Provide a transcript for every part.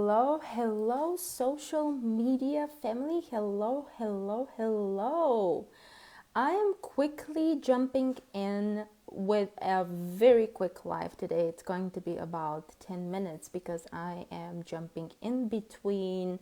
hello, social media family. Hello. I am quickly jumping in with a very quick live today. It's going to be about 10 minutes because I am jumping in between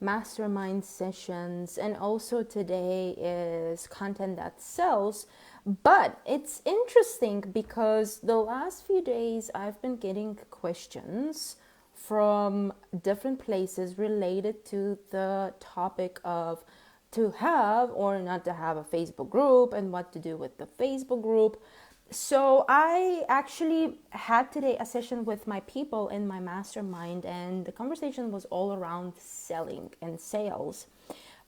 mastermind sessions, and also today is content that sells. But it's interesting because the last few days I've been getting questions from different places related to the topic of to have or not to have a Facebook group and what to do with the Facebook group. So I actually had today a session with my people in my mastermind, and the conversation was all around selling and sales.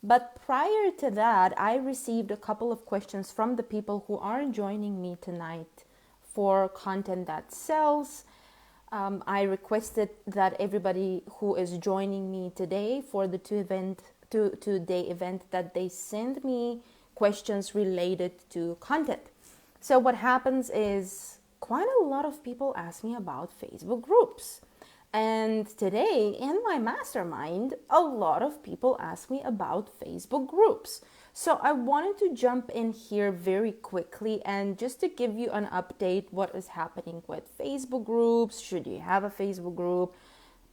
But prior to that, I received a couple of questions from the people who are joining me tonight for content that sells. I requested that everybody who is joining me today for the two-day event that they send me questions related to content. So what happens is quite a lot of people ask me about Facebook groups. And today in my mastermind, a lot of people ask me about Facebook groups. So I wanted to jump in here very quickly and just to give you an update what is happening with Facebook groups. Should you have a Facebook group?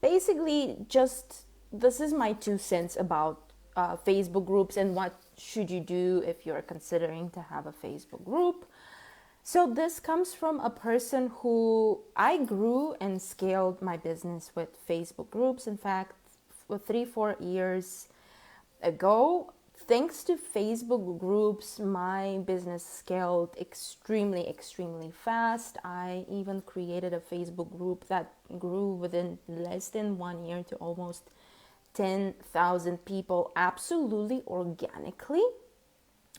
Basically, just this is my 2 cents about Facebook groups and what should you do if you're considering to have a Facebook group. So this comes from a person who I grew and scaled my business with Facebook groups. In fact, for 3-4 years ago, thanks to Facebook groups, my business scaled extremely fast. I even created a Facebook group that grew within less than 1 year to almost 10,000 people, absolutely organically.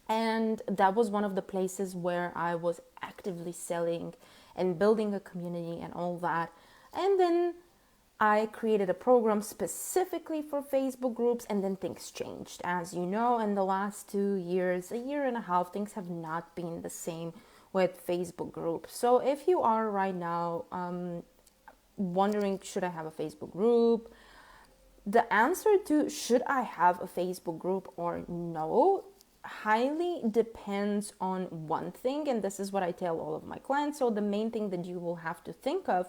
And that was one of the places where I was actively selling and building a community and all that. And then I created a program specifically for Facebook groups, and then things changed. As you know, in the last 2 years, a year and a half, things have not been the same with Facebook groups. So if you are right now wondering, should I have a Facebook group? The answer to should I have a Facebook group or no highly depends on one thing, and this is what I tell all of my clients. So the main thing that you will have to think of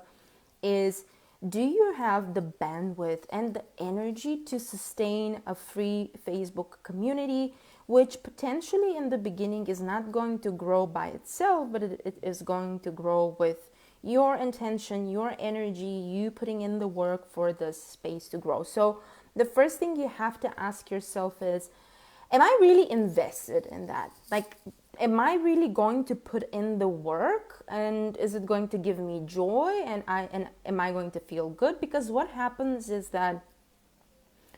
is, do you have the bandwidth and the energy to sustain a free Facebook community, which potentially in the beginning is not going to grow by itself, but it is going to grow with your intention, your energy, you putting in the work for this space to grow. So the first thing you have to ask yourself is, am I really invested in that? Like, am I really going to put in the work, and is it going to give me joy, and am I going to feel good? Because what happens is that,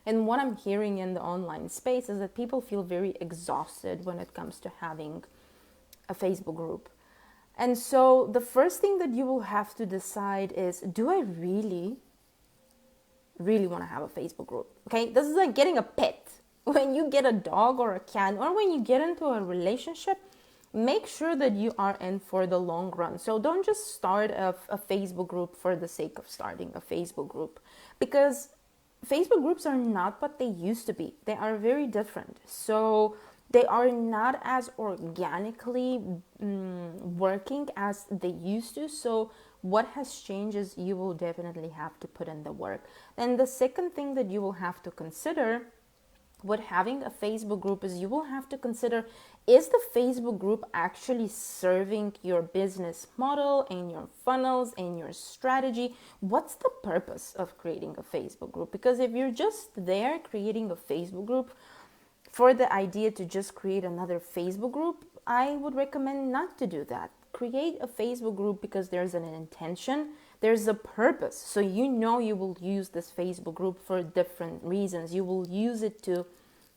and what I'm hearing in the online space is that people feel very exhausted when it comes to having a Facebook group. And so the first thing that you will have to decide is, do I really want to have a Facebook group? Okay, this is like getting a pet. When you get a dog or a cat, or when you get into a relationship, make sure that you are in for the long run. So don't just start a Facebook group for the sake of starting a Facebook group, because Facebook groups are not what they used to be. They are very different. So they are not as organically working as they used to. So what has changed is you will definitely have to put in the work. And the second thing that you will have to consider with having a Facebook group is you will have to consider, is the Facebook group actually serving your business model and your funnels and your strategy? What's the purpose of creating a Facebook group? Because if you're just there creating a Facebook group for the idea to just create another Facebook group, I would recommend not to do that. Create a Facebook group because there's an intention, there's a purpose. So you know you will use this Facebook group for different reasons. You will use it to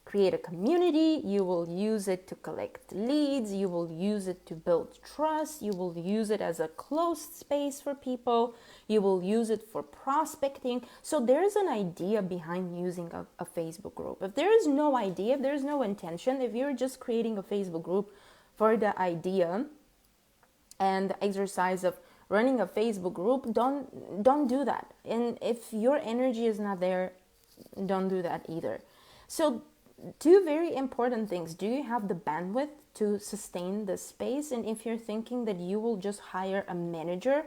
create a community, you will use it to collect leads, you will use it to build trust, you will use it as a closed space for people, you will use it for prospecting. So there's an idea behind using a Facebook group. If there is no idea, if there's no intention, if you're just creating a Facebook group for the idea and the exercise of running a Facebook group, don't do that. And if your energy is not there, don't do that either. So two very important things: do you have the bandwidth to sustain this space? And if you're thinking that you will just hire a manager,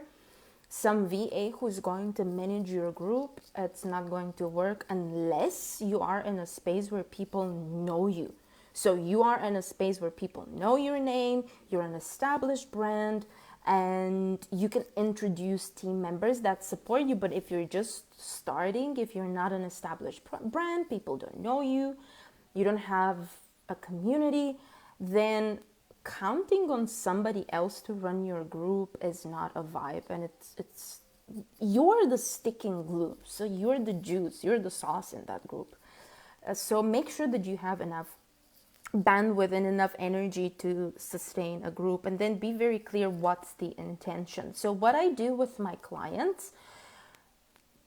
some VA who's going to manage your group, it's not going to work unless you are in a space where people know you. So you are in a space where people know your name, you're an established brand, and you can introduce team members that support you. But if you're just starting, if you're not an established brand, people don't know you, you don't have a community, then counting on somebody else to run your group is not a vibe. And it's you're the sticking glue, so you're the juice, you're the sauce in that group. So make sure that you have enough bandwidth and enough energy to sustain a group, and then be very clear what's the intention. So what I do with my clients,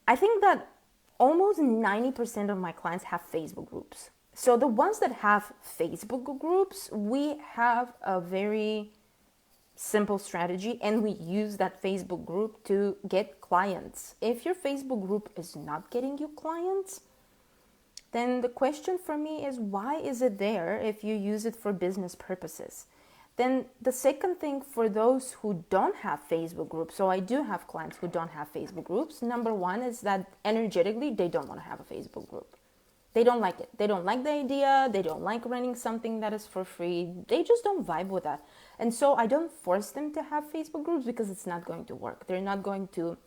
I think that almost 90% of my clients have Facebook groups. So the ones that have Facebook groups, we have a very simple strategy, and we use that Facebook group to get clients. If your Facebook group is not getting you clients, then the question for me is, why is it there if you use it for business purposes? Then the second thing, for those who don't have Facebook groups, so I do have clients who don't have Facebook groups. Number one is that energetically, they don't want to have a Facebook group. They don't like it. They don't like the idea. They don't like running something that is for free. They just don't vibe with that. And so I don't force them to have Facebook groups, because it's not going to work. They're not going to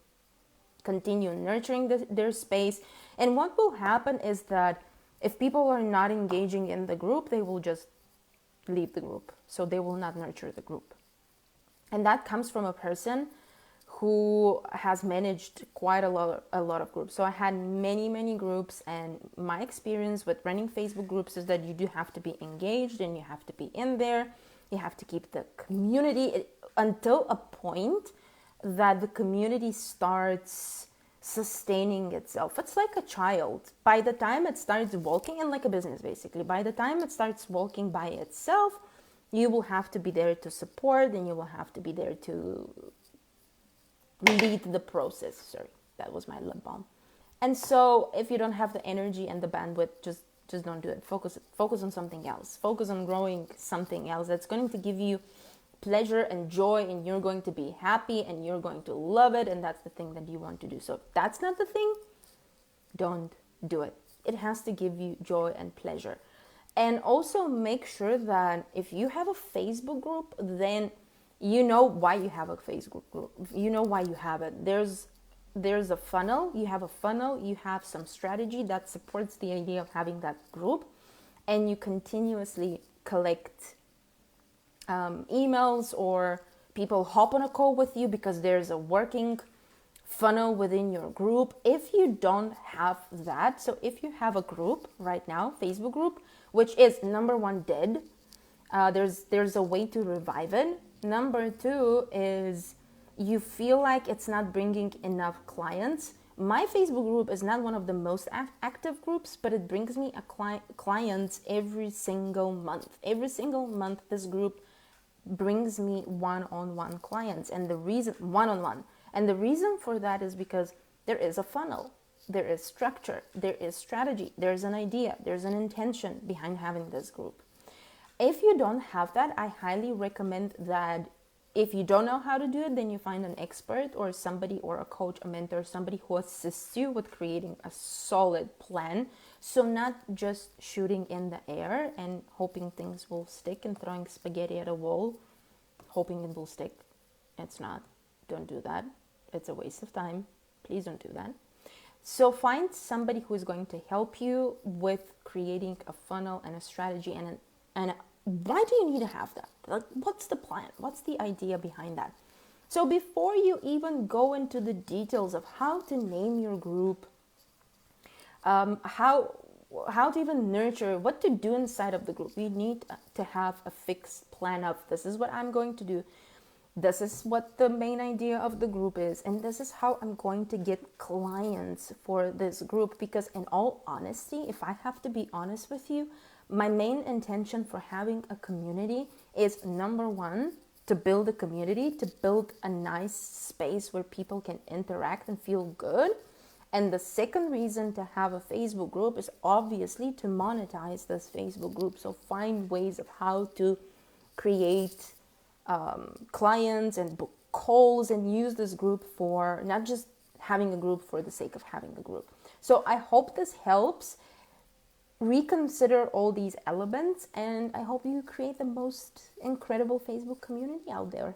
continue nurturing their space. And what will happen is that if people are not engaging in the group, they will just leave the group. So they will not nurture the group. And that comes from a person who has managed quite a lot of groups. So I had many groups, and my experience with running Facebook groups is that you do have to be engaged, and you have to be in there. You have to keep the community until a point that the community starts sustaining itself. It's like a child. By the time it starts walking, and like a business basically, by the time it starts walking by itself, you will have to be there to support, and you will have to be there to lead the process. Sorry, that was my lip balm. And so if you don't have the energy and the bandwidth, just don't do it. Focus on something else. Focus on growing something else that's going to give you pleasure and joy, and you're going to be happy, and you're going to love it, and that's the thing that you want to do. So if that's not the thing, don't do it. It has to give you joy and pleasure. And also make sure that if you have a Facebook group, then you know why you have a Facebook group. You know why you have it. There's a funnel. You have a funnel. You have some strategy that supports the idea of having that group, and you continuously collect emails, or people hop on a call with you because there's a working funnel within your group. If you don't have that, so if you have a group right now, Facebook group, which is number one, dead, there's a way to revive it. Number two is you feel like it's not bringing enough clients. My Facebook group is not one of the most active groups, but it brings me clients every single month. Every single month, this group brings me one-on-one clients, and the reason for that is because there is a funnel, there is structure, there is strategy, there's an idea, there's an intention behind having this group. If you don't have that, I highly recommend that if you don't know how to do it, then you find an expert or somebody, or a coach, a mentor, somebody who assists you with creating a solid plan. So not just shooting in the air and hoping things will stick, and throwing spaghetti at a wall, hoping it will stick. It's not. Don't do that. It's a waste of time. Please don't do that. So find somebody who is going to help you with creating a funnel and a strategy. And why do you need to have that? Like, what's the plan? What's the idea behind that? So before you even go into the details of how to name your group, how to even nurture, what to do inside of the group, you need to have a fixed plan of, this is what I'm going to do. This is what the main idea of the group is, and this is how I'm going to get clients for this group. Because in all honesty, if I have to be honest with you, my main intention for having a community is, number one, to build a community, to build a nice space where people can interact and feel good. And the second reason to have a Facebook group is obviously to monetize this Facebook group. So find ways of how to create clients and book calls and use this group for not just having a group for the sake of having a group. So I hope this helps. Reconsider all these elements, and I hope you create the most incredible Facebook community out there.